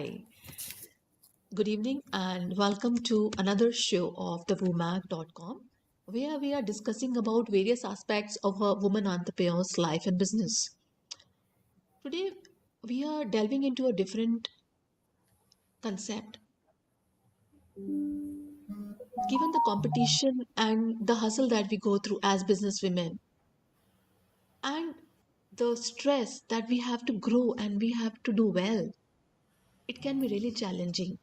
Hi, good evening, and welcome to another show of the WOMAG.com, where we are discussing about various aspects of a woman entrepreneur's life and business. Today, we are delving into a different concept. Given the competition and the hustle that we go through as business women, and the stress that we have to grow and we have to do well, it can be really challenging.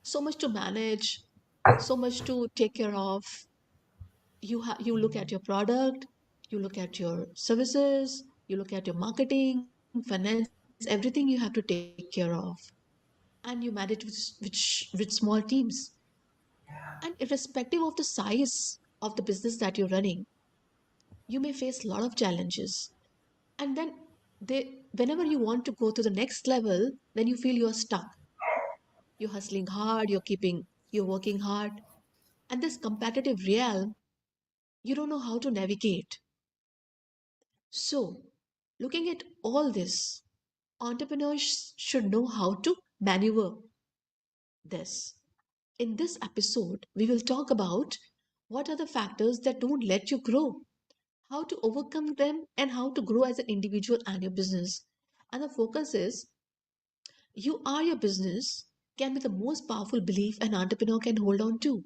So much to manage, so much to take care of. You look at your product, you look at your services, you look at your marketing, finance, everything you have to take care of, and you manage with small teams. And irrespective of the size of the business that you're running, you may face a lot of challenges. And then whenever you want to go to the next level, then you feel you're stuck. You're hustling hard, you're working hard, and this competitive realm, you don't know how to navigate. So, looking at all this, entrepreneurs should know how to maneuver this. In this episode, we will talk about what are the factors that don't let you grow, how to overcome them, and how to grow as an individual and your business. And the focus is you are your business can be the most powerful belief an entrepreneur can hold on to.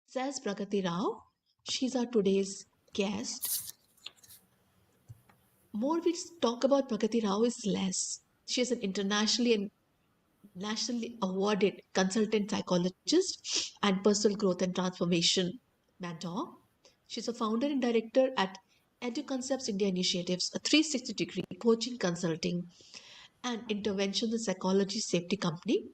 Says Praggatti Rao. She's our today's guest. More we talk about Praggatti Rao is less. She is an internationally and nationally awarded consultant psychologist and personal growth and transformation mentor. She's a founder and director at EduConcepts India Initiatives, a 360-degree coaching, consulting, and intervention in psychology safety company,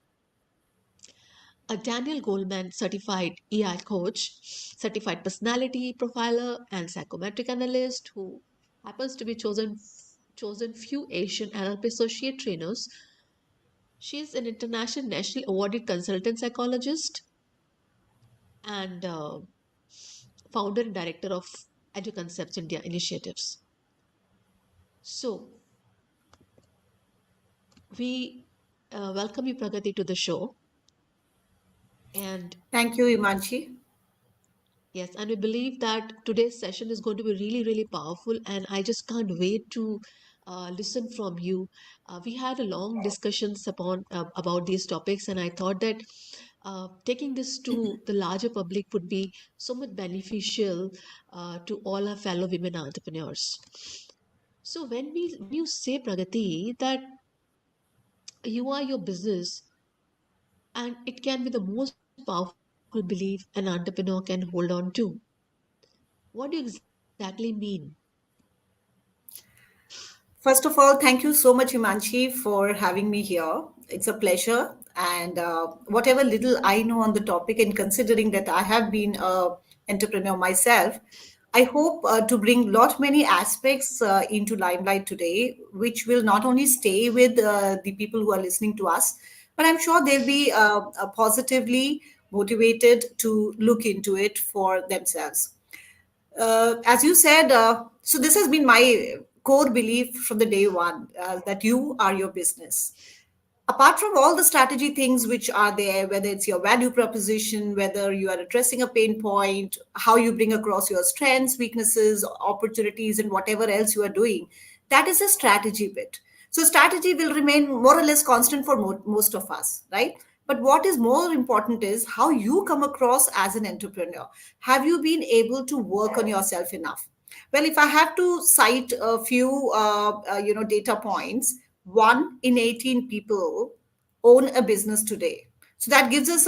a Daniel Goleman certified EI coach, certified personality profiler, and psychometric analyst who happens to be chosen few Asian NLP associate trainers. She is an international nationally awarded consultant psychologist and founder and director of EduConcepts India Initiatives. So we welcome you, Pragati, to the show. And Thank you, Imanchi. yes, and we believe that today's session is going to be really, really powerful, and I just can't wait to listen from you. We had a long discussions about these topics, and I thought that taking this to the larger public would be so much beneficial to all our fellow women entrepreneurs. So when you say Pragati that you are your business, and it can be the most powerful belief an entrepreneur can hold on to, what do you exactly mean? First of all, thank you so much, Imanchi, for having me here. It's a pleasure. And whatever little I know on the topic, and considering that I have been an entrepreneur myself, I hope to bring lot many aspects into limelight today, which will not only stay with the people who are listening to us, but I'm sure they'll be positively motivated to look into it for themselves. As you said, so this has been my core belief from the day one, that you are your business. Apart from all the strategy things which are there, whether it's your value proposition, whether you are addressing a pain point, how you bring across your strengths, weaknesses, opportunities, and whatever else you are doing, that is a strategy bit. So strategy will remain more or less constant for most of us, right? But what is more important is how you come across as an entrepreneur. Have you been able to work on yourself enough? Well, if I have to cite a few, data points, 1 in 18 people own a business today. So that gives us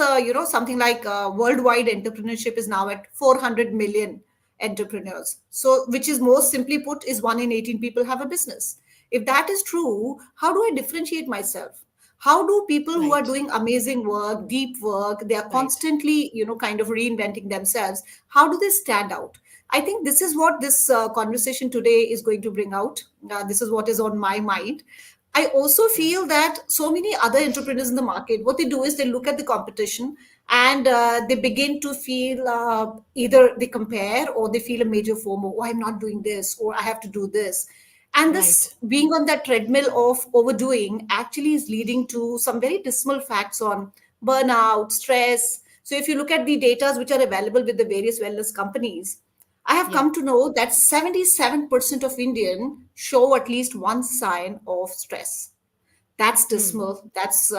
something like worldwide entrepreneurship is now at 400 million entrepreneurs. So, which is most simply put, is 1 in 18 people have a business. If that is true, how do I differentiate myself? How do people who are Right, doing amazing work, deep work, they are right. constantly, kind of reinventing themselves, how do they stand out? I think this is what this conversation today is going to bring out. This is what is on my mind. I also feel Yes, that so many other entrepreneurs in the market, what they do is they look at the competition and they begin to feel either they compare or they feel a major FOMO. Oh, I'm not doing this, or I have to do this. And Right. this being on that treadmill of overdoing actually is leading to some very dismal facts on burnout, stress. So if you look at the data which are available with the various wellness companies, I have Yeah. come to know that 77% of Indian show at least one sign of stress. That's Hmm. dismal, that's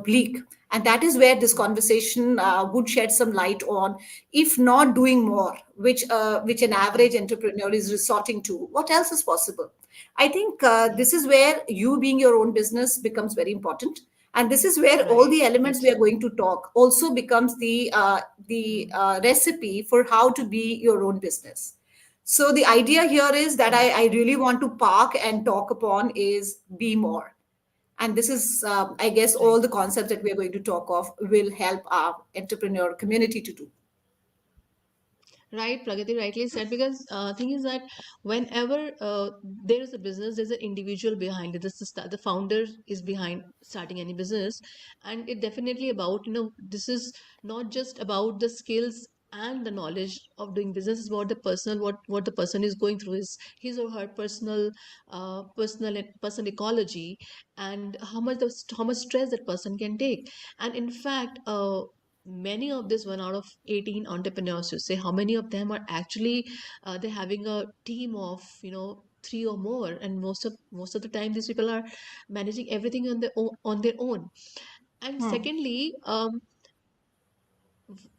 bleak, and that is where this Hmm. conversation would shed some light on. If not doing more, which an Yeah. average entrepreneur is resorting to, what else is possible? I think Yeah. this is where you being your own business becomes very important, and this is where all Right. the elements we are going to talk also becomes the Hmm. recipe for how to be your own business. So the idea here is that Right. I really want to park and talk upon is be more. And this is, I guess, all Right. the concepts that we are going to talk of will help our entrepreneur community to do. Right, Pragati rightly said, because thing is that whenever there is a business, there's an individual behind it. The founder is behind starting any business, and it definitely about, this is not just about the skills and the knowledge of doing business. It's about the personal, what the person is going through, is his or her personal ecology, and how much stress that person can take. And in fact, many of this, one out of 18 entrepreneurs, you say, how many of them are actually they're having a team of, three or more, and most of the time these people are managing everything on their own. And secondly,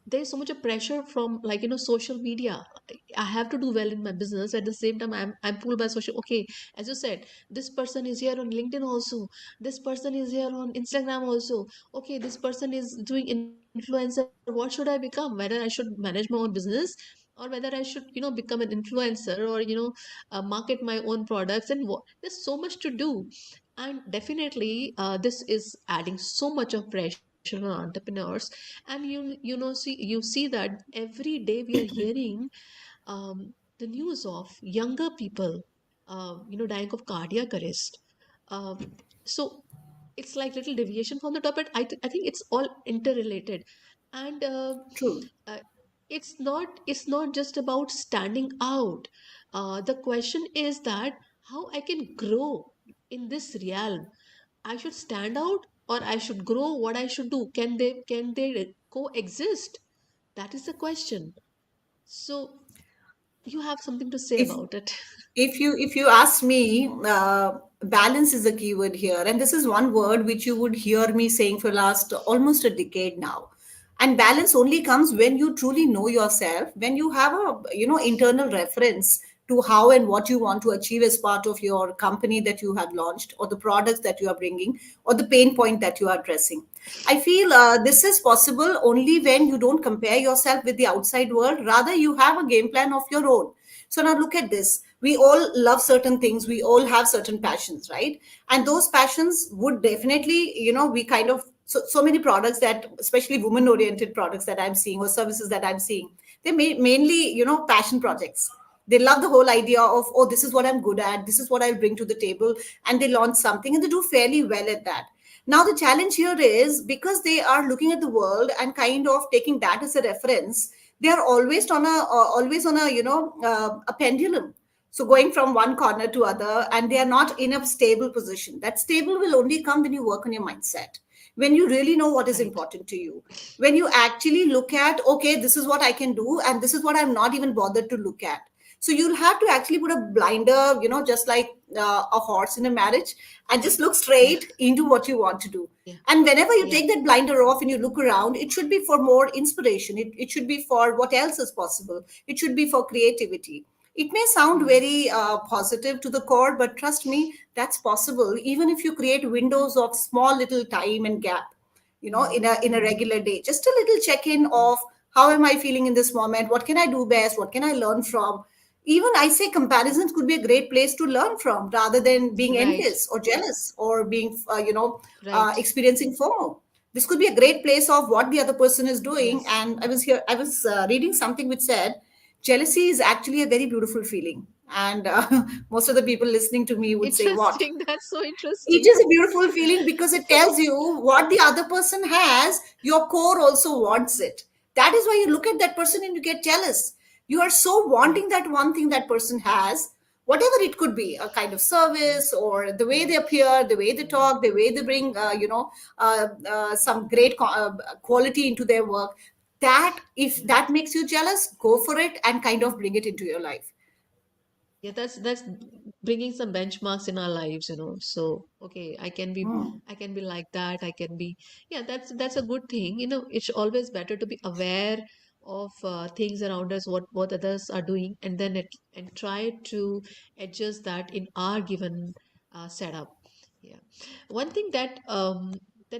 there's so much of pressure from, like, social media. I have to do well in my business. At the same time, I'm pulled by social. Okay, as you said, this person is here on LinkedIn also, this person is here on Instagram also. Okay, this person is doing influencer. What should I become? Whether I should manage my own business, or whether I should, become an influencer, or market my own products. And there's so much to do. And definitely, this is adding so much of pressure on entrepreneurs. And you see that every day we are hearing the news of younger people dying of cardiac arrest. So it's like little deviation from the topic. I think it's all interrelated. And True. uh, it's not just about standing out. The question is that how I can grow in this realm. I should stand out, or I should grow. What I should do? Can they coexist? That is the question. So you have something to say if about it. if you ask me, balance is the key word here, and this is one word which you would hear me saying for last almost a decade now. And balance only comes when you truly know yourself, when you have a internal reference to how and what you want to achieve as part of your company that you have launched, or the products that you are bringing, or the pain point that you are addressing. I feel this is possible only when you don't compare yourself with the outside world, rather you have a game plan of your own. So now look at this. We all love certain things. We all have certain passions, right? And those passions would definitely, we kind of, so many products that, especially women oriented products that I'm seeing, or services that I'm seeing, they mainly, passion projects. They love the whole idea of, oh, this is what I'm good at. This is what I'll bring to the table. And they launch something and they do fairly well at that. Now, the challenge here is because they are looking at the world and kind of taking that as a reference, they are always on a a pendulum, so going from one corner to other, and they are not in a stable position. That stable will only come when you work on your mindset, when you really know what is Right. important to you, when you actually look at, okay, this is what I can do and this is what I'm not even bothered to look at. So you'll have to actually put a blinder, just like a horse in a marriage, and just look Yeah. straight into what you want to do. Yeah. And whenever you Yeah. take that blinder off and you look around, it should be for more inspiration. It should be for what else is possible. It should be for creativity. It may sound Hmm. very positive to the core, but trust me, that's possible even if you create windows of small little time and gap, Hmm. in a Hmm. regular day. Just a little check in Hmm. of how am I feeling in this moment? What can I do best? What can I learn from? Even I say comparisons could be a great place to learn from, rather than being Right. envious or jealous or being Right. experiencing FOMO. This could be a great place of what the other person is doing. Yes. And I was reading something which said jealousy is actually a very beautiful feeling. And most of the people listening to me would say, what? Interesting. That's so It interesting. is a beautiful feeling because it tells you what the other person has, your core also wants it. That is why you look at that person and you get jealous. You are so Right. wanting that one thing that person has, whatever it could be, a kind of Yeah. service, or the way Yeah. they appear, the way they Yeah. talk, the way they bring some great quality into their work. That, if Yeah. that makes you jealous, go for it and kind of bring it into your life. Yeah, that's bringing some benchmarks in our lives, So, okay, I can be like that. I can be, yeah, that's a good thing. It's always better to be aware of things around us, what others are doing, and then and try to adjust that in our given setup. Yeah. One thing that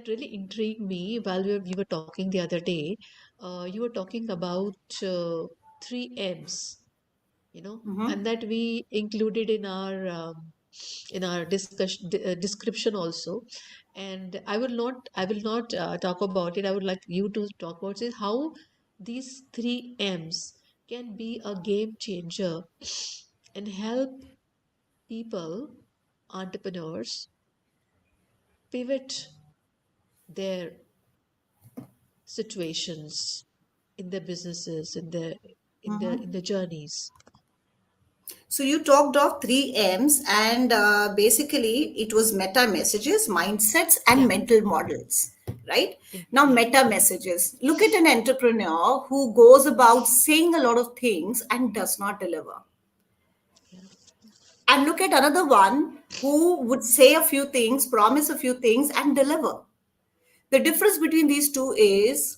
really intrigued me while we were talking the other day, you were talking about three M's, and that we included in our description also. And I will not talk about it. I would like you to talk about is how these three M's can be a game changer and help people, entrepreneurs, pivot their situations in their businesses, in their journeys. So you talked of three M's, and basically it was meta messages, mindsets, and Yeah. mental models, right? Now, Yeah. meta Yeah. messages. Look at an entrepreneur who goes about saying a lot of things and does not deliver. Yeah. And look at another one who would say a few things, promise a few things, and deliver. The difference between these two is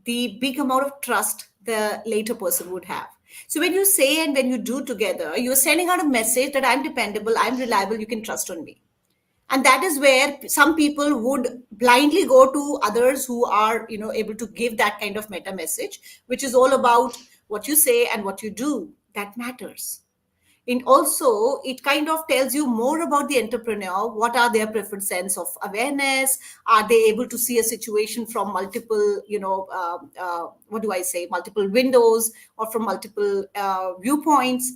the big amount of trust the later person would have. So when you say and when you do together, you're sending out a message that I'm dependable, I'm reliable, you can trust on me. And that is where some people would blindly go to others who are, able to give that kind of meta message, which is all about what you say and what you do. That matters. And also, it kind of tells you more about the entrepreneur. What are their preferred sense of awareness? Are they able to see a situation from multiple, what do I say, multiple windows, or from multiple viewpoints?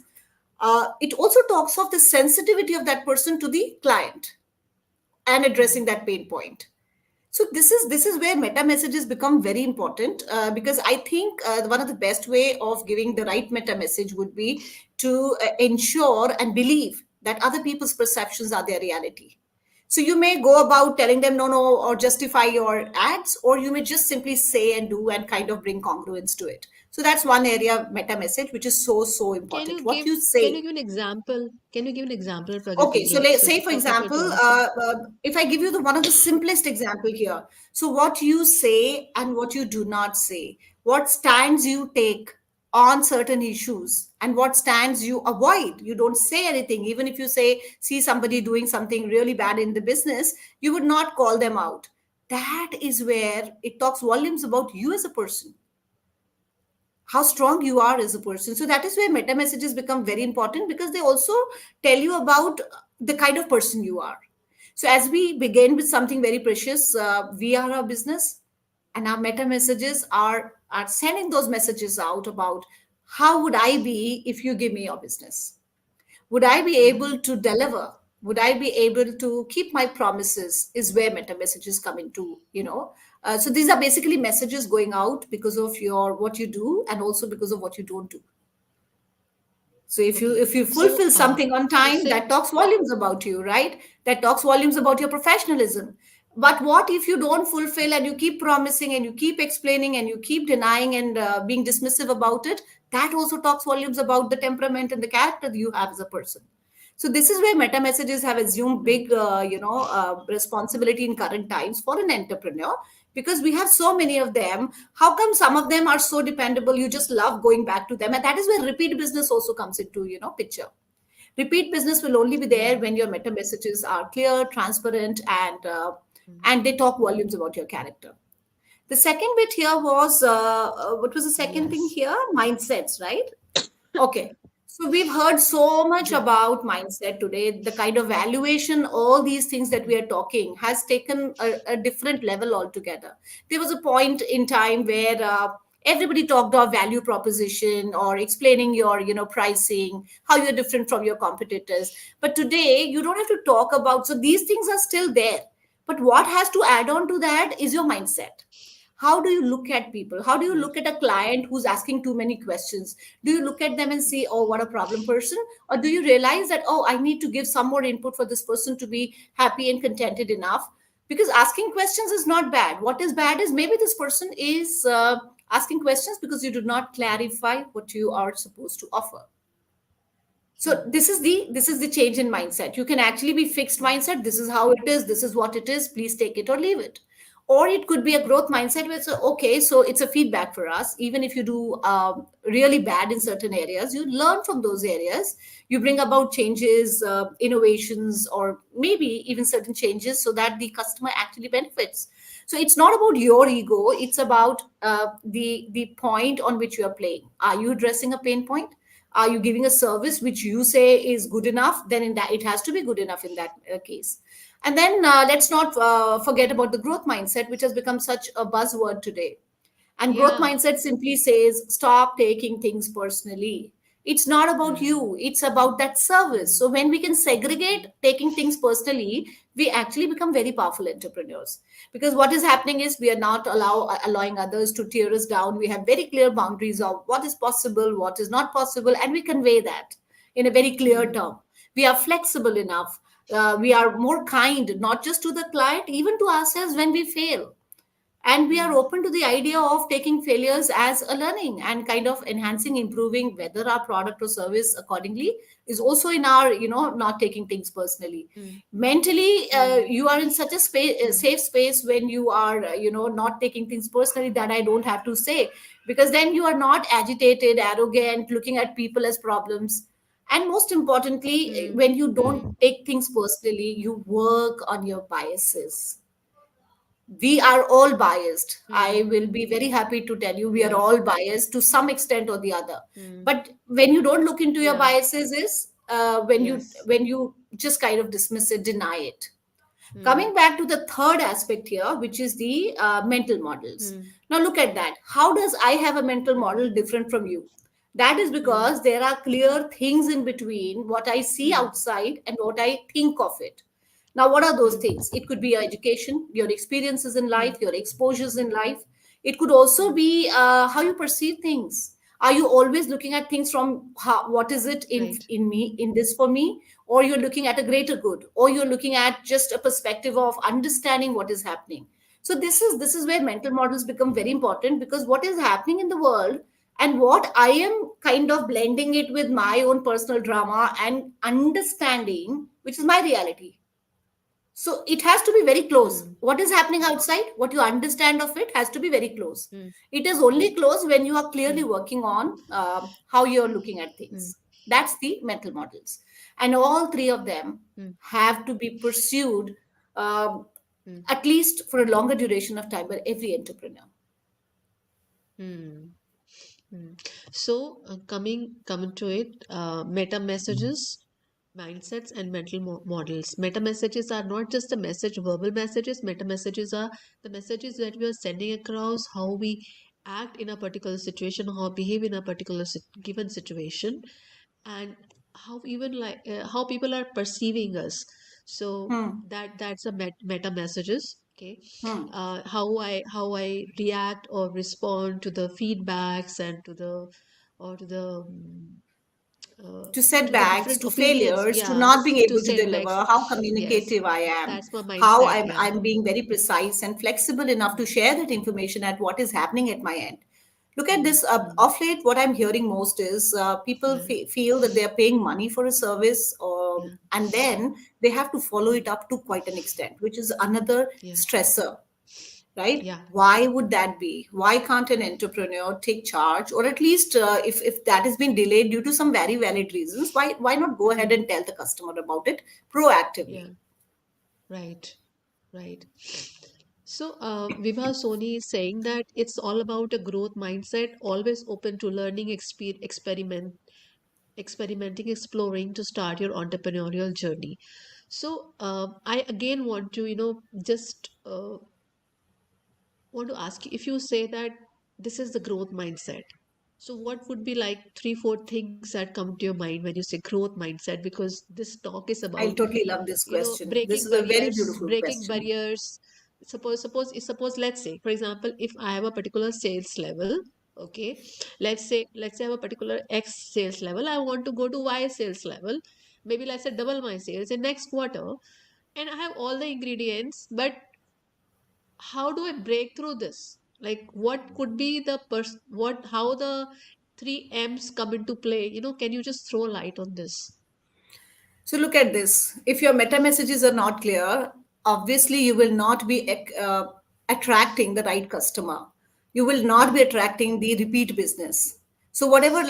It also talks of the sensitivity of that person to the client and Yeah. addressing that pain point. So this is where meta messages become very important, because I think one of the best way of giving the right meta message would be to ensure and believe that other people's perceptions are their reality. So you may go about telling them no, no, or justify your ads, or you may just simply say and do and kind of bring congruence to it. So that's one area of meta message which is so Can important. you What give you can you say. give an example? Can you give an example, Okay, Pragati, so like say so for for people example, to understand? if I give you the one of the simplest example here, so what you say and what you do not say, what stands you take on certain issues, and what stands you avoid. You don't say anything, even if you see somebody doing something really bad in the business, you would not call them out. That is where it talks volumes about you as a person, how strong you are as a person. So that is where meta messages become very important, because they also tell you about the kind of person you are. So as we begin with something very precious, we are our business, and our meta messages are sending those messages out about how would I be if you give me your business. Would I be Yeah. able to deliver? Would I be able to keep my promises? Is where meta messages come into, so these are basically messages going out because of your what you do, and also because of what you don't do. So if you Okay. if you So, fulfill something on let's time, say, that talks volumes about you, right? That talks volumes about your professionalism. But what if you don't fulfill, and you keep promising and you keep explaining and you keep denying and being dismissive about it? That also talks volumes about the temperament and the character that you have as a person. So this is where meta messages have assumed yeah. big, responsibility in current times for an entrepreneur, because we have so many of them. How come some of them are so dependable? You just love going back to them, and that is where repeat business also comes into picture. Repeat business will only be Yeah. there when your meta messages are clear, transparent, Mm. and they talk volumes about your character. The second bit here was what was the second thing Yes. here? Mindsets, right? Okay. So we've heard so much Yeah. about mindset today. The kind of valuation, all these things that we are talking has taken a different level altogether. There was a point in time where everybody talked of value proposition or explaining your, pricing, how you're different from your competitors. But today you don't have to talk about, so these things are still there. But what has to add on to that is your mindset. How do you look at people? How do you mm, look at a client who's asking too many questions? Do you look at them and see, oh, what a problem person? Or do you realize that, oh, I need to give some more input for this person to be happy and contented enough? Because asking questions is not bad. What is bad is maybe this person is asking questions because you do not clarify what you are supposed to offer. So mm, this is the change in mindset. You can actually be fixed mindset. This is how it is. This is what it is. Please take it or leave it. Or it could be a growth mindset where it's okay. So it's a feedback for us. Even if you do really bad in certain areas, you learn from those areas. You bring about changes, innovations, or maybe even certain changes so that the customer actually benefits. So it's not about your ego. It's about the point on which you are playing. Are you addressing a pain point? Are you giving a service which you say is good enough? Then in that, it has to be good enough in that case. And then let's not forget about the growth mindset, which has become such a buzzword today. And growth yeah, mindset simply says stop taking things personally. It's not about mm, you, it's about that service. mm, So when we can segregate mm, taking things personally, we actually become very powerful entrepreneurs. Because what is happening is we are not allowing others to tear us down. We have very clear boundaries of what is possible, what is not possible, and we convey that in a very clear mm, term. We are flexible enough. We are more kind, not just to the client, even to ourselves when we fail, and we are mm, open to the idea of taking failures as a learning and kind of enhancing, improving whether our product or service accordingly is also in our, not taking things personally. mm, Mentally, mm, you are in such a mm, safe space when you are, not taking things personally, that I don't have to say, because then you are not agitated, arrogant, looking at people as problems. And most importantly, mm, when you don't mm, take things personally, you work on your biases. We are all biased. I mm, will be very happy to tell you we are yeah, all biased to some extent or the other. mm, But when you don't look into your yeah, biases is when you yes, when you just kind of dismiss it, deny it. mm, Coming back to the third aspect here, which is the mental models. mm, Now look at that. How does I have a mental mm, model different from you? That is mm, because there are clear things in between what I see mm, outside and what I think of it. Now, what are those mm, things? It could be your education, your experiences in mm, life, your exposures in life. It could also mm, be how you perceive things. Are you always looking at things from what is it right, in me, in this for me, or you're looking at a greater good, or you're looking at just a perspective of understanding what is happening? So this is where mental models become very important, because what is happening in the world and what I am kind of blending it with my own personal drama and understanding, which is my reality. So it has to be very close. mm, What is happening outside, what you understand of it, has to be very close. mm, It is only close when you are clearly mm, working on how you're looking at mm, things. That's the mental models. And all three of them mm, have to be pursued um, mm, at least for a longer duration of time by every entrepreneur. mm. Hmm. So, coming to it, meta messages, mindsets, and mental models. Meta messages are not just a message, verbal messages. Meta messages are the messages that we are sending across, how we act in a particular situation, how behave in a particular given situation, and how even like how people are perceiving us. So Hmm. that's a meta messages. Okay, Hmm. how I react or respond to the feedbacks and to the To to the setbacks, different to opinions. failures, to Yeah, not being to able to deliver, setbacks. how Yes, communicative I am, that's my how mindset. I'm, Yeah. I'm being very precise and flexible enough Mm, to share that information at what is happening at my end. Look at mm, this. mm, Off late, what I'm hearing most is people yeah, feel that they're paying money for a service, yeah, and then they have to follow mm, it up to quite an extent, which is another yeah, stressor, right? yeah. Why would that be? Why can't an entrepreneur take charge, or at least if that has been delayed due to some very valid reasons, why not go ahead Mm, and tell the customer about it yeah, proactively? right, right. So, Vibha Soni is saying that it's all about a growth mindset, always open to learning, experimenting, exploring to start your entrepreneurial journey. So, I again want to, just want to ask you if you say that this is the growth mindset. So, what would be like three, four things that come to your mind when you say growth mindset? Because this talk is I about totally love this question. This breaking is a very barriers, beautiful breaking question. barriers. suppose let's say, for example, if I have a particular sales level, okay, let's say I have a particular X sales level, I want to go to Y sales level, maybe let's say double my sales in next quarter, and I have all the ingredients, but how do I break through this? Like, what could be the what, how the three M's come into play? Can you just throw light on this? So look at this. If your meta messages are not clear, obviously you will not be attracting the right customer. You will not be attracting the repeat business. So whatever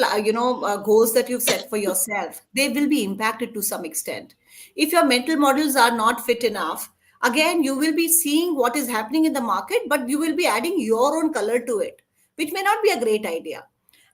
goals that you've set for yourself, they will be impacted to some extent. If your mental models are not fit enough, again you will be seeing what is happening in the market, but you will be adding your own color to it, which may not be a great idea.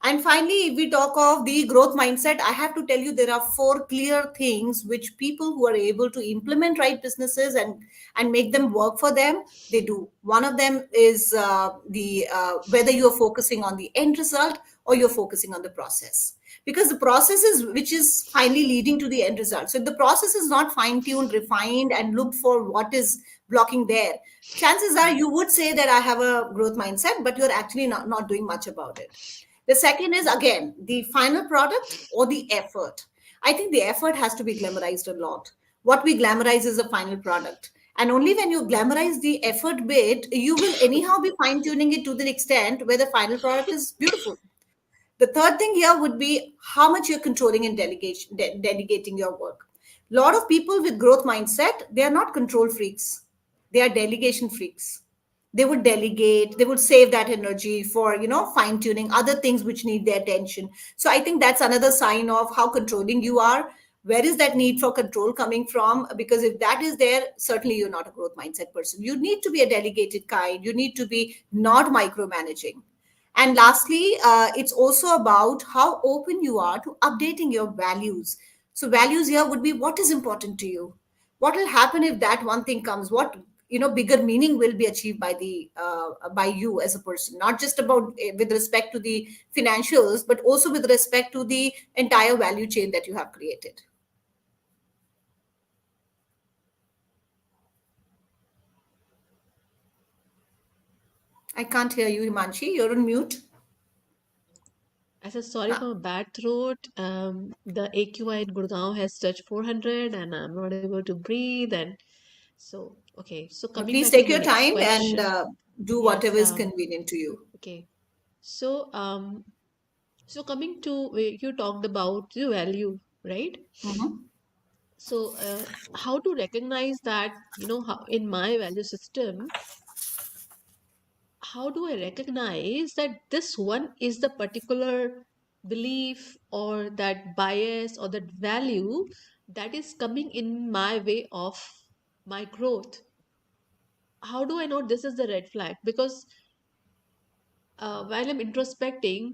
And finally, if we talk of the growth mindset, I have to tell you there are four clear things which people who are able to implement right businesses and make them work for them, they do. One of them is the whether you're focusing on the end result or you're focusing on the process, because the process is which is finally leading to the end result. So if the process is not fine tuned, refined, and looked for what is blocking there, chances are you would say that I have a growth mindset, but you're actually not doing much about it. The second is again the final product or the effort. I think the effort has to be glamorized a lot. What we glamorize is the final product. And only when you glamorize the effort bit, you will anyhow be fine tuning it to the extent where the final product is beautiful. The third thing here would be how much you're controlling and delegating your work. A lot of people with growth mindset, they are not control freaks. They are delegation freaks. They would delegate, they would save that energy for, fine tuning other things which need their attention. So I think that's another sign of how controlling you are. Where is that need for control coming from? Because if that is there, certainly you're not a growth mindset person. You need to be a delegated kind. You need to be not micromanaging. And lastly, it's also about how open you are to updating your values. So values here would be what is important to you. What will happen if that one thing comes? What bigger meaning will be achieved by the by you as a person? Not just about with respect to the financials, but also with respect to the entire value chain that you have created. I can't hear you, Himanshi. You're on mute. I said, sorry Huh. for my bad throat. The AQI in Gurgaon has touched 400 and I'm not able to breathe. And so, okay. So Now, coming please back to take my your next time and question. do Yes. whatever is convenient to you. Okay. So, coming to you talked about the value, right? Mhm. So, how to recognize that, how in my value system, how do I recognize that this one is the particular belief or that bias or that value that is coming in my way of my growth? How do I know this is the red flag? Because while I'm introspecting,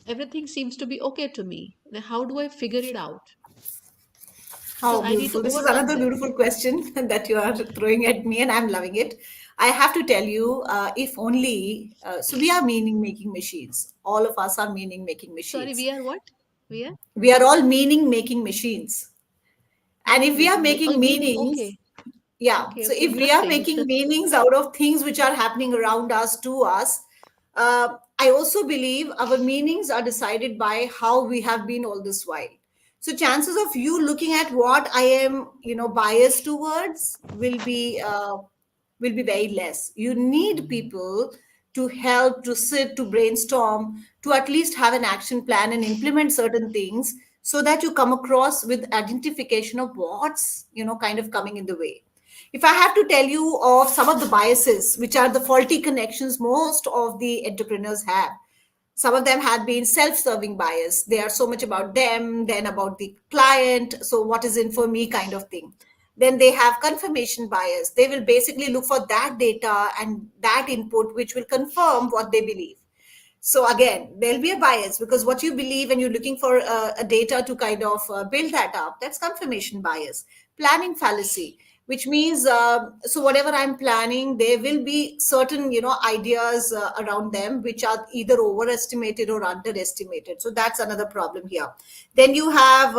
everything seems to be okay to me. Then how do I figure it out? Because How I need to beautiful. This is overcome another them. beautiful question that you are throwing at me, and I'm loving it. I have to tell you, if only, so we are meaning making machines. All of us are meaning making Sorry, machines. we are what? We are We are all meaning making machines. And if meaning we are making. Oh, making meaning. meanings, Okay. yeah, Okay. so Okay. if we are Interesting. making meanings out of things which are happening around us to us, I also believe our meanings are decided by how we have been all this while. So chances of you looking at what I am biased towards will be very less. You need people to help, to sit, to brainstorm, to at least have an action plan and implement certain things so that you come across with identification of what's kind of coming in the way. If I have to tell you of some of the biases, which are the faulty connections most of the entrepreneurs have, some of them have been self-serving bias. They are so much about them, then about the client. So what is in for me kind of thing. Then they have confirmation bias. They will basically look for that data and that input, which will confirm what they believe. So again, there'll be a bias because what you believe and you're looking for a data to kind of build that up, that's confirmation bias. Planning fallacy, which means so whatever I'm planning, there will be certain ideas around them which are either overestimated or underestimated. So that's another problem here. Then you have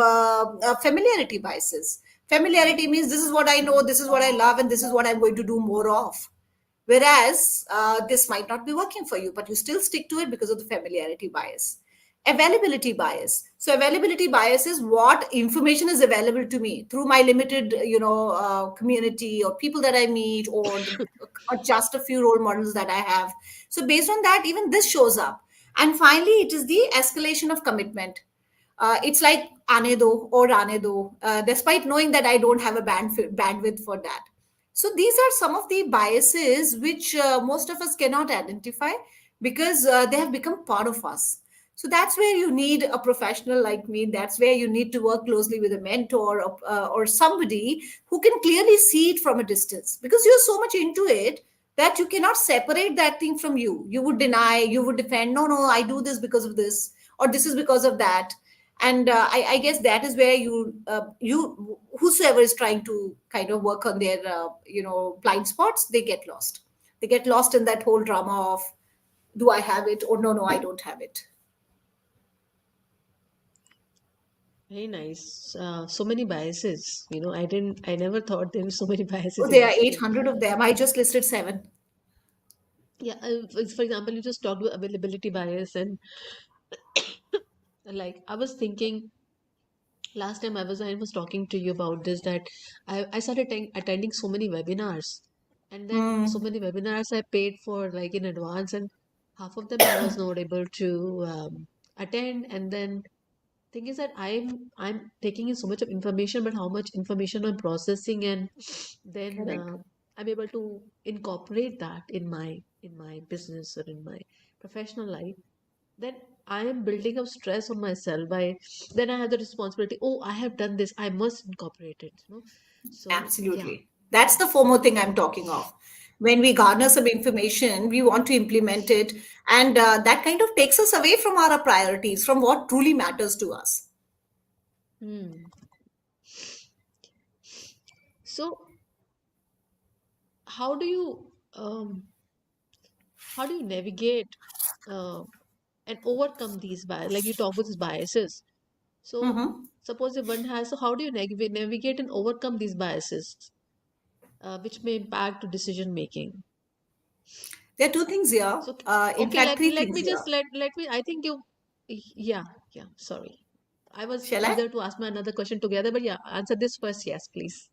familiarity biases. Familiarity means this is what I know, this is what I love, and this is what I'm going to do more of. Whereas this might not be working for you, but you still stick to it because of the familiarity bias. Availability bias. So availability bias is what information is available to me through my limited, community or people that I meet, or just a few role models that I have. So based on that, even this shows up. And finally, it is the escalation of commitment. It's like aane do or aane do, despite knowing that I don't have a bandwidth for that. So these are some of the biases which most of us cannot identify because they have become part of us. So that's where you need a professional like me. That's where you need to work closely with a mentor, or somebody who can clearly see it from a distance, because you're so much into it that you cannot separate that thing from you. You would deny, you would defend, no, no, I do this because of this, or this is because of that. And I guess that is where you whosoever is trying to kind of work on their blind spots, they get lost. They get lost in that whole drama of, do I have it, or no, no, I don't have it. Very nice. So many biases. I never thought there were so many Oh, biases in there are this thing. 800 of them. I just listed seven. Yeah, for example, you just talked about availability bias, and like I was thinking last time I was talking to you about this, that I started attending so many webinars, and then so Hmm, many webinars I paid for like in advance, and half of them I was not able to attend. And then thing is that I'm taking in so much of information, but how much information I'm processing, and then correct. I'm able to incorporate that in my business or in my professional life. Then I am building up stress on myself by then I have the responsibility. Oh, I have done this. I must incorporate it. So yeah. Absolutely. That's the FOMO thing I'm talking of. When we garner some information, we want to implement it, and that kind of takes us away from our priorities, from what truly matters to us. Hmm. So how do you navigate uh, and overcome these biases? Like you talk about these biases. So Mhm. suppose if one has, so how do you navigate and overcome these biases, which may impact decision making? There are two things here. So In okay, fact, let three let things me here. just let me. I think you, yeah, yeah. Sorry, I was Shall I? either to ask my another question together, but yeah, answer this first. Yes, please.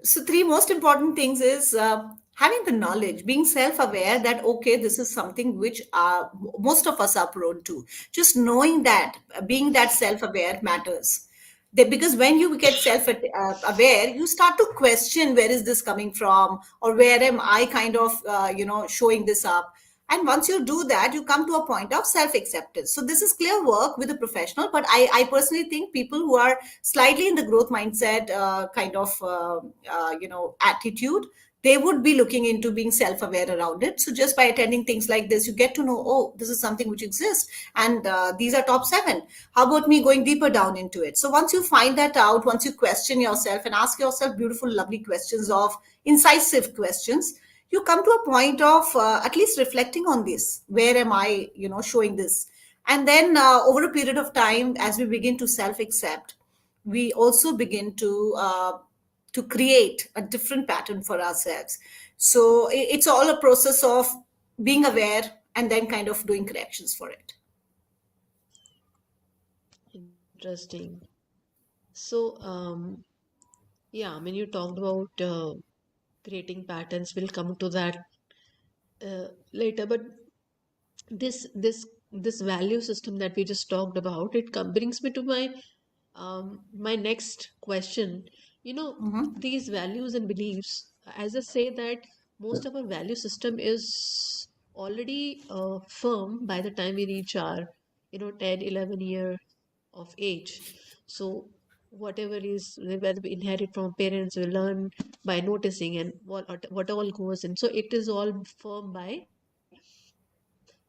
So three most important things is having the knowledge, being self-aware that okay, this is something which most of us are prone to. Just knowing that, being that self-aware matters. Because when you get self-aware, you start to question, where is this coming from, or where am I kind of showing this up. And once you do that, you come to a point of self acceptance. So, this is clear work with a professional. But I personally think people who are slightly in the growth mindset attitude, they would be looking into being self aware around it. So, just by attending things like this, you get to know, oh, this is something which exists. And these are top seven. How about me going deeper down into it? So, once you find that out, once you question yourself and ask yourself beautiful, lovely questions, of incisive questions, you come to a point of at least reflecting on this, where am I showing this. And then over a period of time, as we begin to self accept, we also begin to create a different pattern for ourselves. So it's all a process of being aware and then kind of doing corrections for it. Interesting. So yeah, I mean you talked about creating patterns. We'll come to that later, but this value system that we just talked about, brings me to my next question. Mhm. These values and beliefs, as I say that most of our value system is already firm by the time we reach our 10, 11 year of age. So whatever is whether we inherit from parents, we learn by noticing, and what all goes in. So it is all firm by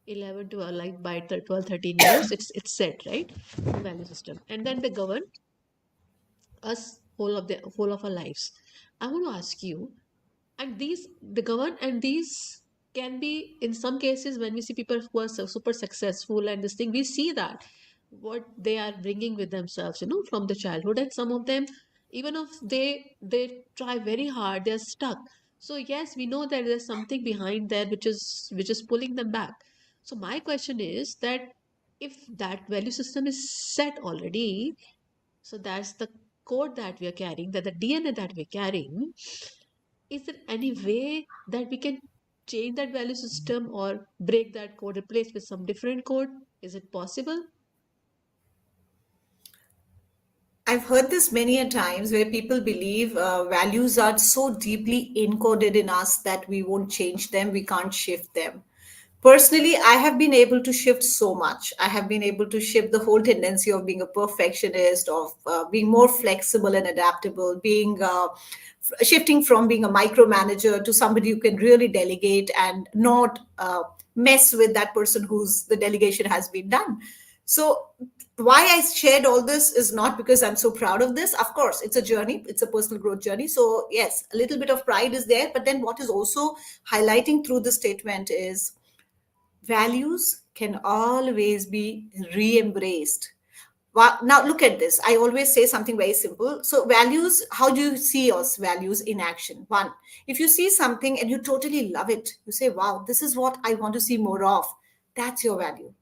11 to like by 12, 13 years. It's set, right? The value system, and then they govern us whole of our lives. I want to ask you, and these the govern and these can be, in some cases, when we see people who are super successful and this thing, we see that what they are bringing with themselves, from the childhood. And some of them, even if they try very hard, they're stuck. So yes, we know that there's something behind there which is pulling them back. So my question is that if that value system is set already, so that's the code that we are carrying, that the DNA that we're carrying, is there any way that we can change that value system or break that code, replace with some different code? Is it possible? I've heard this many a times where people believe values are so deeply encoded in us that we won't change them, we can't shift them. Personally, I have been able to shift so much. I have been able to shift the whole tendency of being a perfectionist, of being more flexible and adaptable, being shifting from being a micromanager to somebody who can really delegate and not mess with that person whose the delegation has been done. So why I shared all this is not because I'm so proud of this. Of course, it's a journey, it's a personal growth journey. So yes, a little bit of pride is there, but then what is also highlighting through the statement is values can always be re-embraced. Now look at this. I always say something very simple. So values, how do you see your values in action? One, if you see something and you totally love it, you say, wow, this is what I want to see more of. That's your value.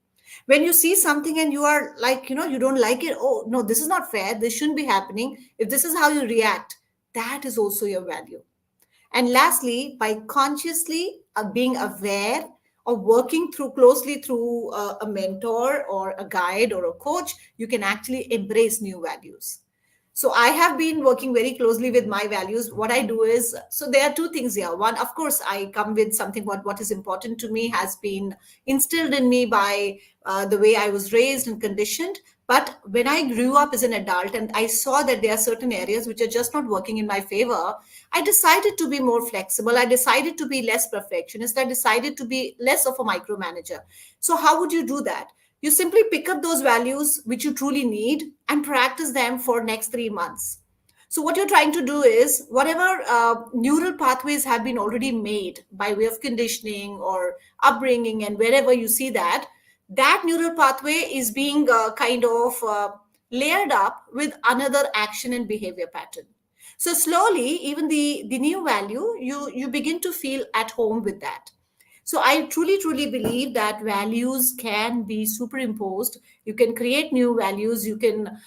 When you see something and you are like, you don't like it, oh no, this is not fair, this shouldn't be happening, if this is how you react, that is also your value. And lastly, by consciously being aware or working through closely through a mentor or a guide or a coach, you can actually embrace new values. So I have been working very closely with my values. What I do is, so there are two things here. One, of course, I come with something, what is important to me has been instilled in me by the way I was raised and conditioned. But when I grew up as an adult and I saw that there are certain areas which are just not working in my favor, I decided to be more flexible. I decided to be less perfectionist. I decided to be less of a micromanager. So how would you do that? You simply pick up those values which you truly need and practice them for next 3 months. So what you're trying to do is whatever neural pathways have been already made by way of conditioning or upbringing, and wherever you see that, that neural pathway is being kind of layered up with another action and behavior pattern. So slowly, even the new value, you begin to feel at home with that. So I truly believe that values can be superimposed. You can create new values. You can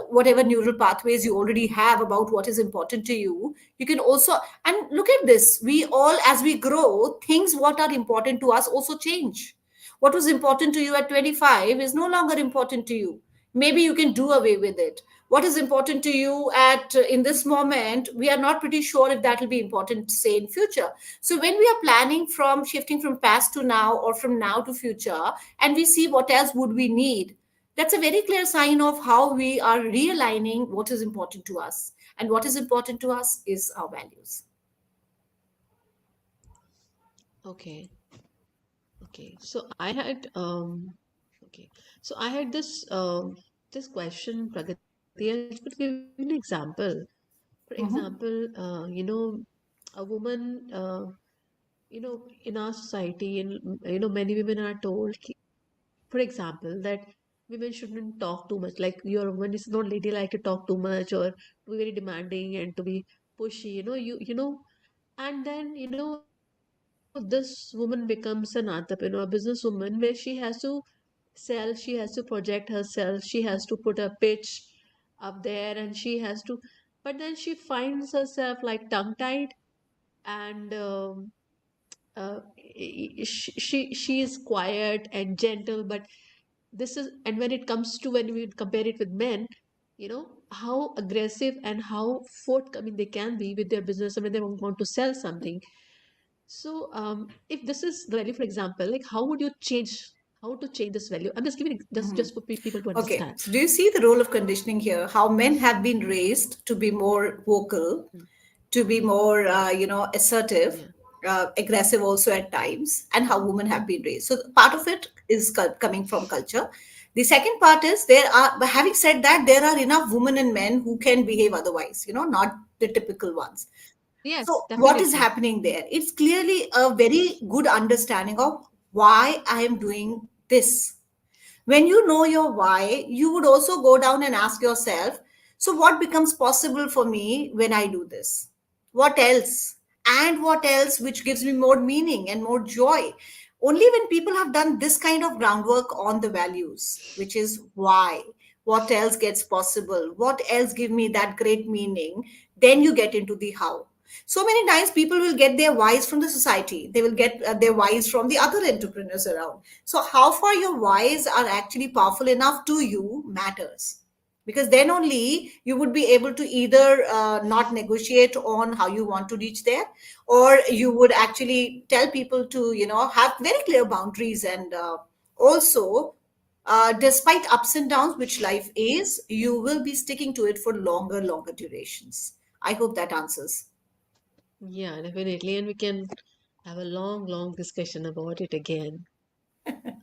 whatever neural pathways you already have about what is important to you. You can also, and look at this. We all, as we grow, things what are important to us also change. What was important to you at 25 is no longer important to you. Maybe you can do away with it. What is important to you at in this moment, we are not pretty sure if that will be important, say, in future. So when we are planning from shifting from past to now or from now to future, and we see what else would we need, that's a very clear sign of how we are realigning what is important to us. And what is important to us is our values. Okay. Okay. So I had okay. So I had this question, Pragati. I just would give you an example. For example, Mhm. a woman, in our society, and many women are told, for example, that women shouldn't talk too much. Like your woman is not ladylike to talk too much or to be very demanding and to be pushy. And then this woman becomes an entrepreneur, a businesswoman, where she has to sell, she has to project herself, she has to put a pitch up there, and she has to. But then she finds herself like tongue tied and. She is quiet and gentle, but this is, and when it comes to, when we compare it with men, how aggressive and how forthcoming they can be with their business when they want to sell something. So if this is the value, for example, like how would you change, how to change this value? I'm just giving, just for people to Okay, understand. so do you see the role of conditioning here? How men have been raised to be more vocal, Mm. to be more, Yeah, assertive, yeah. aggressive also at times, and how women have been raised. So part of it is coming from culture. The second part is there are, but having said that, there are enough women and men who can behave otherwise, not the typical ones. So Yes, what is definitely. happening there? It's clearly a very good understanding of why I am doing this. When you know your why, you would also go down and ask yourself, so what becomes possible for me when I do this? What else? And what else which gives me more meaning and more joy? Only when people have done this kind of groundwork on the values, which is why, what else gets possible, what else give me that great meaning, then you get into the how. So many times people will get their whys from the society, they will get their whys from the other entrepreneurs around. So how far your whys are actually powerful enough to you matters, because then only you would be able to either not negotiate on how you want to reach there, or you would actually tell people to have very clear boundaries, and also despite ups and downs which life is, you will be sticking to it for longer durations. I hope that answers. Yeah, definitely. And we can have a long discussion about it again.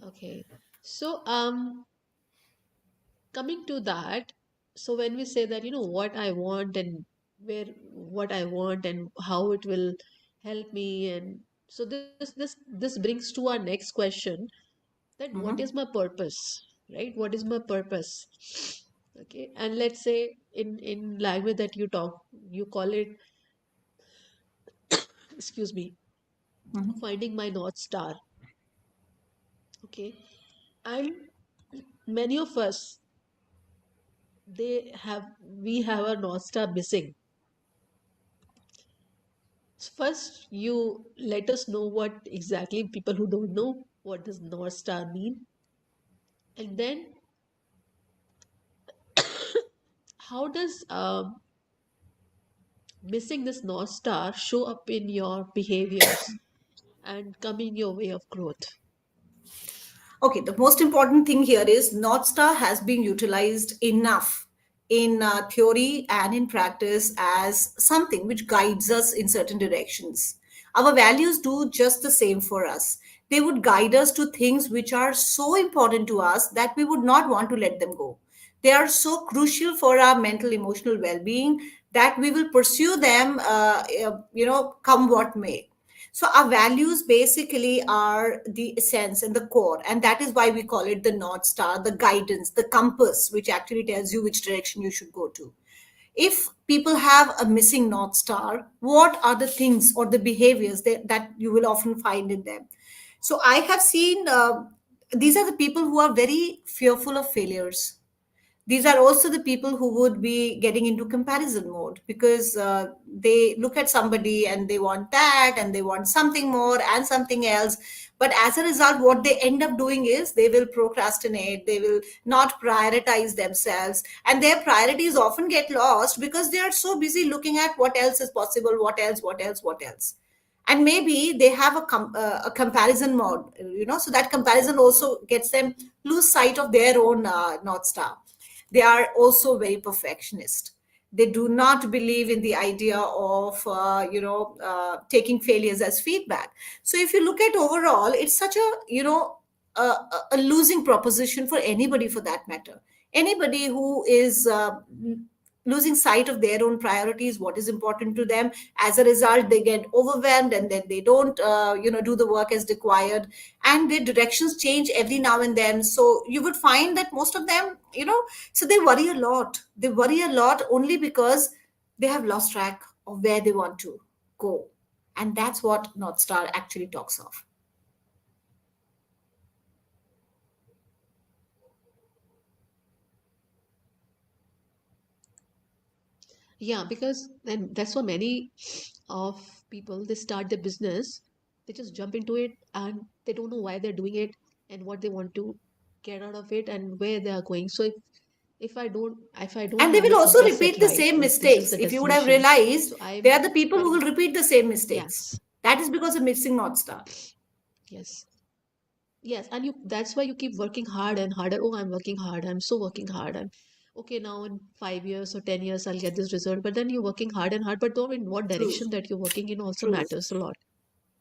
Okay. So, coming to that, so when we say that, what I want and what I want and how it will help me, and so this brings to our next question, that what is my purpose, right? What is my purpose? Okay. And let's say in language that you talk, you call it, excuse me, finding my North Star. Okay. And many of us, we have a North Star missing. So first, you let us know what exactly, people who don't know what does North Star mean, and then how does missing this North Star show up in your behaviors and come in your way of growth? Okay, the most important thing here is North Star has been utilized enough in theory and in practice as something which guides us in certain directions. Our values do just the same for us. They would guide us to things which are so important to us that we would not want to let them go. They are so crucial for our mental, emotional well being that we will pursue them, come what may. So our values basically are the essence and the core, and that is why we call it the North Star, the guidance, the compass, which actually tells you which direction you should go to. If people have a missing North Star, what are the things or the behaviors that you will often find in them? So I have seen these are the people who are very fearful of failures. These are also the people who would be getting into comparison mode, because they look at somebody and they want that and they want something more and something else. But as a result, what they end up doing is they will procrastinate, they will not prioritize themselves, and their priorities often get lost because they are so busy looking at what else is possible, what else. And maybe they have a comparison mode, so that comparison also gets them lose sight of their own North Star. They are also very perfectionist. They do not believe in the idea of taking failures as feedback. So if you look at overall, it's such a a losing proposition for anybody, for that matter. Anybody who is losing sight of their own priorities, what is important to them. As a result, they get overwhelmed, and then they don't do the work as required, and their directions change every now and then. So you would find that most of them, so they worry a lot. They worry a lot only because they have lost track of where they want to go. And that's what North Star actually talks of. Yeah, because then that's why many of people, they start their business, they just jump into it and they don't know why they're doing it and what they want to get out of it and where they are going. So if I don't And they have will the also compass set repeat the right, same that this is mistakes. the If you would have destination, realized, so they I'm are the people who starting. will repeat the same mistakes. Yes, That is because of missing North Star. yes, yes, and that's why you keep working hard and harder. Oh, I'm working hard. I'm so working hard. I'm okay now. In 5 years or 10 years, I'll get this result. But then you're working hard and hard. But though in what True. direction that you're working in also True. matters a lot.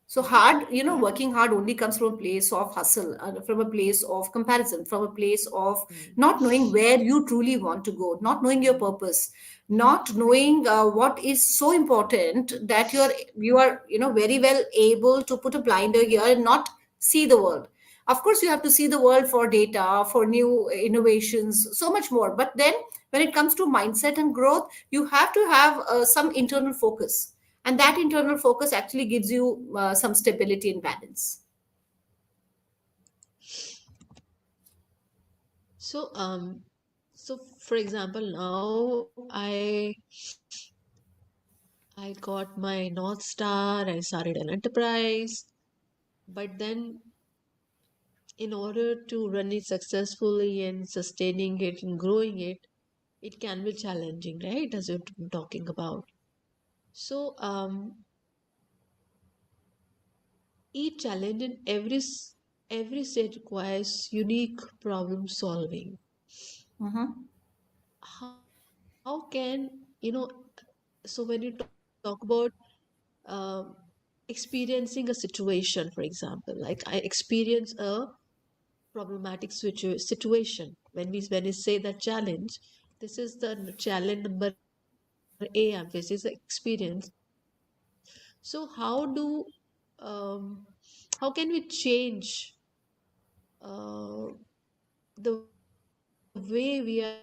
So hard, working hard only comes from a place of hustle, from a place of comparison, from a place of Mm. not knowing where you truly want to go, not knowing your purpose, not knowing what is so important that you are very well able to put a blinder here and not see the world. Of course, you have to see the world for data, for new innovations, so much more. But then, when it comes to mindset and growth, you have to have some internal focus, And that internal focus actually gives you some stability and balance. So, so for example, now I got my North Star, I started an enterprise, but then in order to run it successfully and sustaining it and growing it can be challenging, right? As you're talking about. So, each challenge in every stage requires unique problem solving. Mhm. How can, so when you talk about um, experiencing a situation, for example, like I experience a problematic situation. When we say that challenge, this is the challenge number A, I'm facing the experience. So um, how can we change uh, the way we are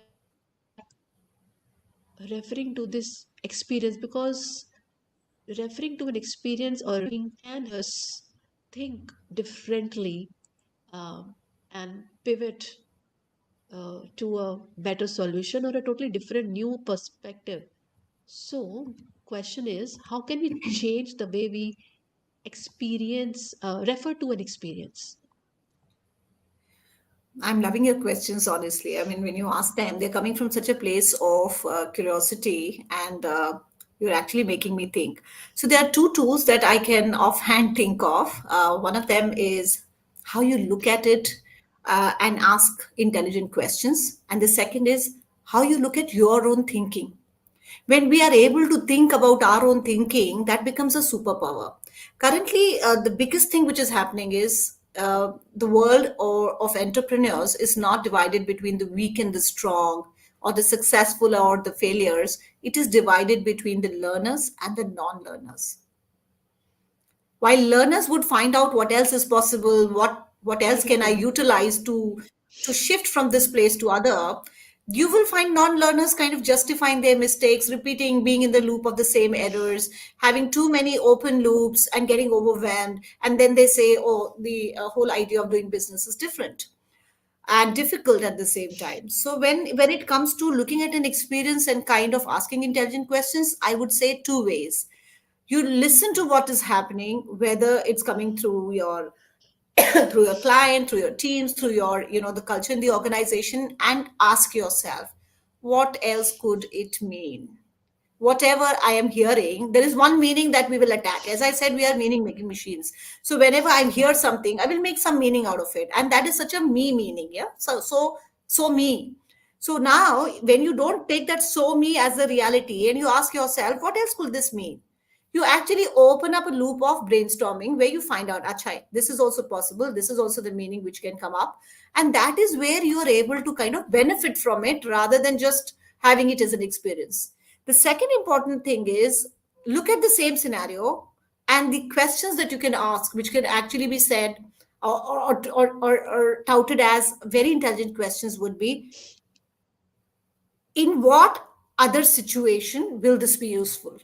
referring to this experience? Because referring to an experience or thinking can help us think differently, and pivot to a better solution or a totally different new perspective. So, question is, how can we change the way we refer to an experience? I'm loving your questions, honestly. I mean, when you ask them, they're coming from such a place of curiosity, and you're actually making me think. So, there are two tools that I can offhand think of. One of them is how you look at it and ask intelligent questions, and the second is how you look at your own thinking. When we are able to think about our own thinking, that becomes a superpower. Currently, the biggest thing which is happening is the world of entrepreneurs is not divided between the weak and the strong, or the successful or the failures. It is divided between the learners and the non-learners. While learners would find out what else is possible, what else can I True. utilize to shift from this place to other, you will find non-learners kind of justifying their mistakes, repeating, being in the loop of the same errors, having too many open loops and getting overwhelmed, and then they say, oh, the whole idea of doing business is different and difficult at the same time. So when it comes to looking at an experience and kind of asking intelligent questions, I would say two ways. You listen to what is happening, whether it's coming through your through your client, through your teams, through your, the culture in the organization, and ask yourself, what else could it mean? Whatever I am hearing, there is one meaning that we will attach. As I said, we are meaning making machines. So whenever I hear something, I will make some meaning out of it. And that is such a me meaning. Yeah. So me. So now when you don't take that so me as a reality and you ask yourself, what else could this mean? You actually open up a loop of brainstorming where you find out, achha, this is also possible. This is also the meaning which can come up. And that is where you are able to kind of benefit from it rather than just having it as an experience. The second important thing is look at the same scenario and the questions that you can ask, which can actually be said or touted as very intelligent questions, would be, in what other situation will this be useful?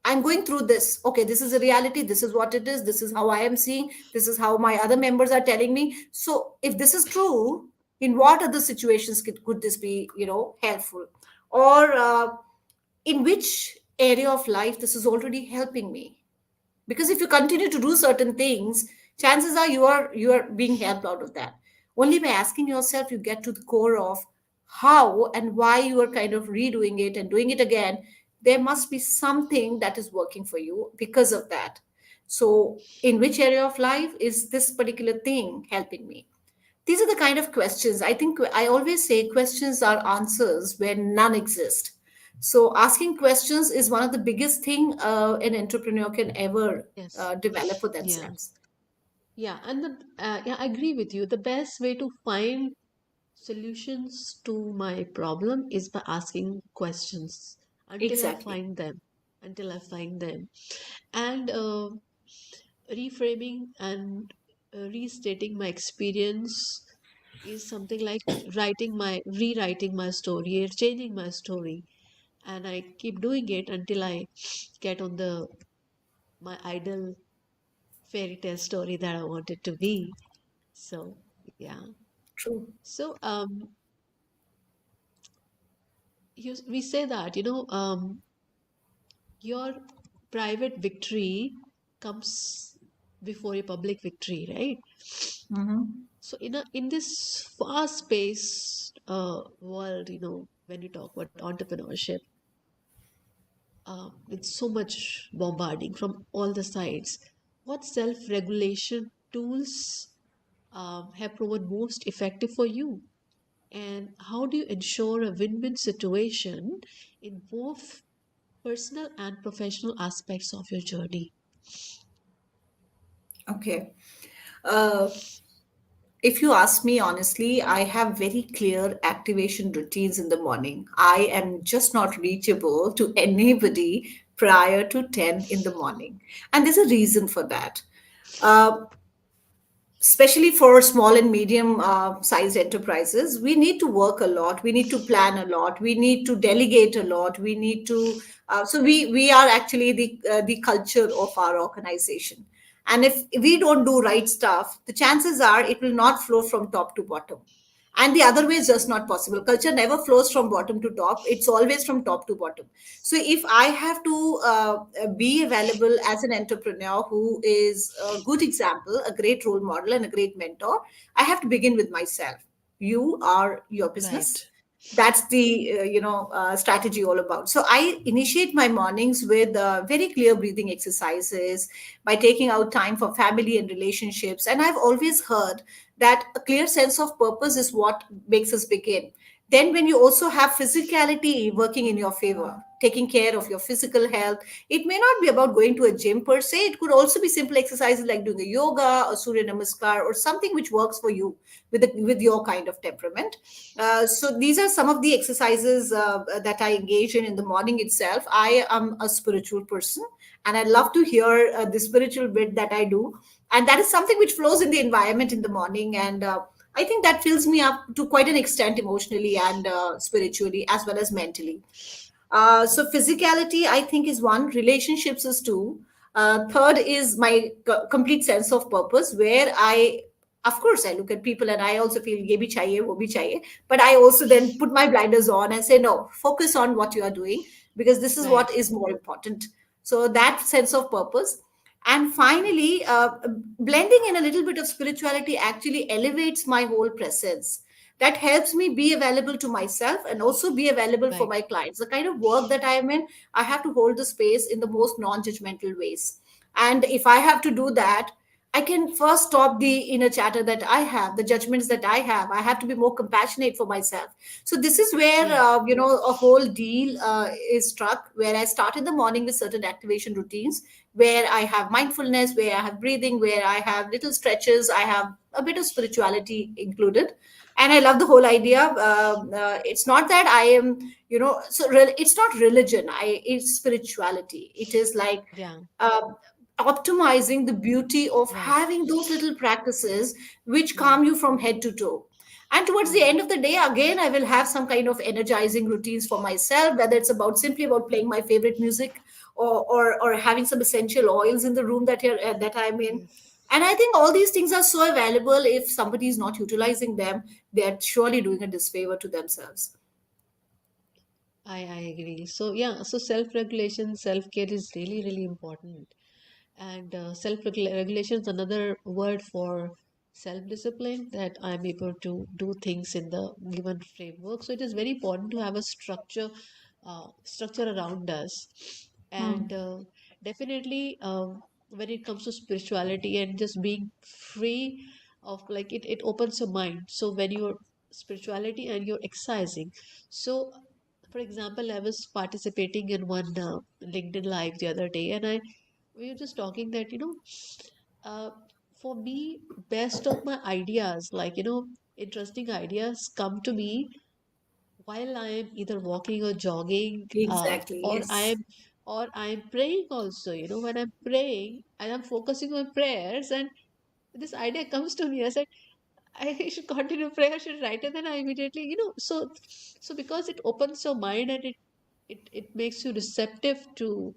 I'm going through this. Okay, this is a reality. This is what it is. This is how I am seeing. This is how my other members are telling me. So, if this is true, in what other situations could this be, helpful? Or in which area of life this is already helping me? Because if you continue to do certain things, chances are you are being helped out of that. Only by asking yourself you get to the core of how and why you are kind of redoing it and doing it again. There must be something that is working for you because of that. So in which area of life is this particular thing helping me? These are the kind of questions. I think I always say questions are answers where none exist. So asking questions is one of the biggest thing an entrepreneur can ever Yes. develop for Yeah. themselves. Yeah. And yeah, I agree with you. The best way to find solutions to my problem is by asking questions until I Exactly. find them. Until I find them. And reframing and restating my experience is something like rewriting my story or changing my story. And I keep doing it until I get on the my ideal fairy tale story that I wanted to be. So yeah. True. So we say that your private victory comes before a public victory, right? Mm-hmm. So in this fast-paced world, when you talk about entrepreneurship, with so much bombarding from all the sides, what self-regulation tools have proven most effective for you? And how do you ensure a win-win situation in both personal and professional aspects of your journey? Okay. Uh, if you ask me honestly, I have very clear activation routines in the morning. I am just not reachable to anybody prior to 10 in the morning. And there's a reason for that. Uh, Especially for small and medium sized enterprises, we need to work a lot, we need to plan a lot, we need to delegate a lot, we need to we are actually the culture of our organization. And if we don't do right stuff, the chances are it will not flow from top to bottom, and the other way is just not possible. Culture never flows from bottom to top, it's always from top to bottom. So if I have to be available as an entrepreneur who is a good example, a great role model, and a great mentor, I have to begin with myself. You are your business. Right, That's the strategy all about. So I initiate my mornings with very clear breathing exercises, by taking out time for family and relationships. And I've always heard that a clear sense of purpose is what makes us begin. Then when you also have physicality working in your favor, taking care of your physical health, it may not be about going to a gym per se, it could also be simple exercises like doing a yoga or surya namaskar or something which works for you with your kind of temperament. So these are some of the exercises that I engage in the morning itself. I am a spiritual person, and I love to hear the spiritual bit that I do, and that is something which flows in the environment in the morning. And I think that fills me up to quite an extent, emotionally and spiritually, as well as mentally. So physicality, I think, is one. Relationships is two. Third is my complete sense of purpose, where of course, I look at people and I also feel ye bhi chahiye, wo bhi chahiye. But I also then put my blinders on and say, no, focus on what you are doing, because this is what right, is more important. So that sense of purpose. And finally, blending in a little bit of spirituality actually elevates my whole presence. That helps me be available to myself and also be available for right, my clients. The kind of work that I am in, I have to hold the space in the most non-judgmental ways. And if I have to do that, I can first stop the inner chatter that I have, the judgments that I have. I have to be more compassionate for myself. So this is where right, a whole deal is struck. Where I start in the morning with certain activation routines, where I have mindfulness, where I have breathing, where I have little stretches, I have a bit of spirituality included. And I love the whole idea. It's not that I am, it's not religion. It's spirituality. It is like yeah, uh, optimizing the beauty of right, having those little practices which mm, calm you from head to toe. And towards the mm, end of the day, again, I will have some kind of energizing routines for myself, whether it's about simply about playing my favorite music, or having some essential oils in the room that I'm in. yes. And I think all these things are so available. If somebody is not utilizing them, they're surely doing a disfavor to themselves. I agree. So yeah, so self-regulation, self-care is really, really important. And self-regulation is another word for self-discipline, that I'm able to do things in the given framework. So it is very important to have a structure around us. And Hmm. definitely, when it comes to spirituality and just being free of, like, it opens your mind. So when you're spirituality and you're exercising, so for example, I was participating in one LinkedIn live the other day, and we were just talking that, uh, for me, best of my ideas, like, interesting ideas come to me while I am either walking or jogging, Exactly. or Yes. I'm praying also. When I'm praying and I'm focusing on prayers, and this idea comes to me, I said, I should continue prayer, I should write it, then I immediately, so because it opens your mind, and it makes you receptive to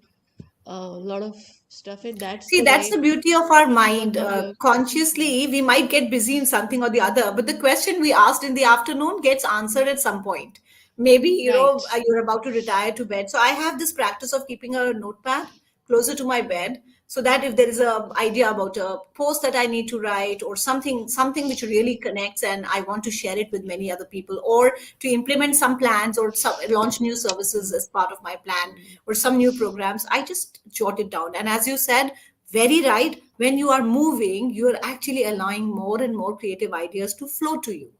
a lot of stuff in. That's See, the that's the why beauty of our we all mind. come here. Mm, Consciously, we might get busy in something or the other, but the question we asked in the afternoon gets answered at some point. Maybe, right. you're about to retire to bed. So I have this practice of keeping a notepad closer to my bed so that if there is a idea about a post that I need to write or something which really connects and I want to share it with many other people or to implement some plans or launch new services as part of my plan Mm, or some new programs, I just jot it down. And as you said, very right, when you are moving, you are actually allowing more and more creative ideas to flow to you.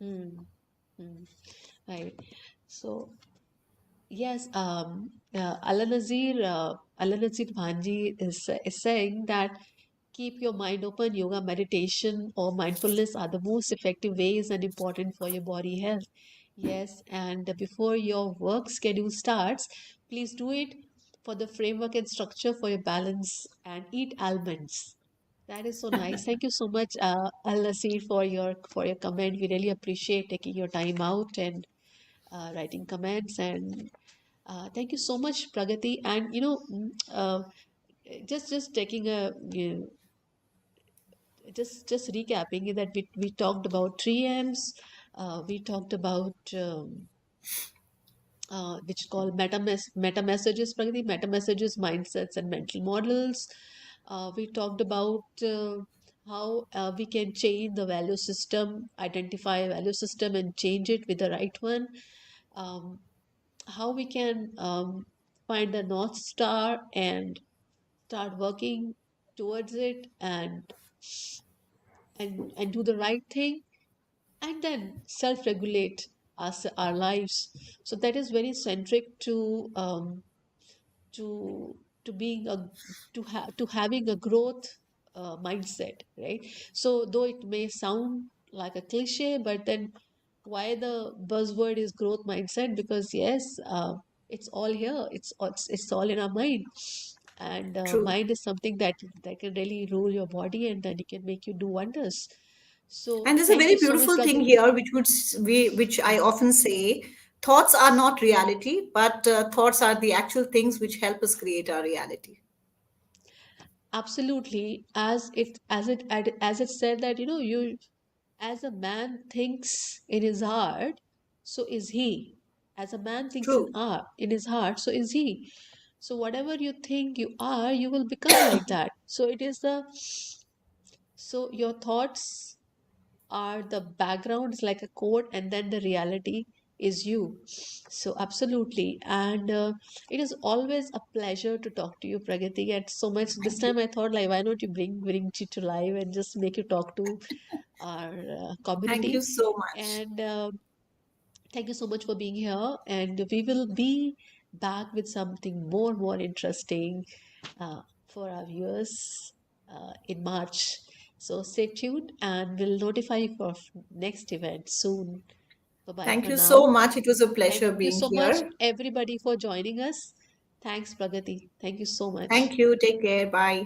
mm, mm, right. So yes, Alanazir Bhanji is saying that keep your mind open. Yoga, meditation, or mindfulness are the most effective ways and important for your body health. Yes, and before your work schedule starts, please do it for the framework and structure for your balance and eat almonds. That is so nice. Thank you so much, Al Nasir, for your comment. We really appreciate taking your time out and writing comments. And thank you so much, Pragati. And just taking a just recapping that we talked about 3Ms. We talked about which call meta messages, Pragati, meta messages, mindsets, and mental models. We talked about how we can change the value system, identify a value system, and change it with the right one. Um, how we can find the North Star and start working towards it, and do the right thing, and then self-regulate our lives. So that is very centric to to being a to having a growth mindset, right? So though it may sound like a cliche, but then why the buzzword is growth mindset? Because yes, it's all here. It's all in our mind, and True. mind is something that can really rule your body, and then it can make you do wonders. So And there's a thank very you so much, beautiful thing Pragati. here, which I often say: thoughts are not reality, but thoughts are the actual things which help us create our reality. Absolutely, as it said that you as a man thinks in his heart, so is he. As a man thinks True. in his heart, so is he. So whatever you think you are, you will become like that. So it is the so your thoughts are the background, it's like a code, and then the reality is you. So absolutely, and it is always a pleasure to talk to you, Pragati. And so much this Thank you. time I thought, like, why don't you bring you to live and just make you talk to our Thank you community. so much. And thank you so much for being here. And we will be back with something more interesting for our viewers in March. So stay tuned and we'll notify you for next event soon. Bye bye Thank for you so now. much. It was a Thank pleasure you being so much, here. everybody, for joining us. Thanks, Pragati. Thank you so much. Thank you. Take care. Bye.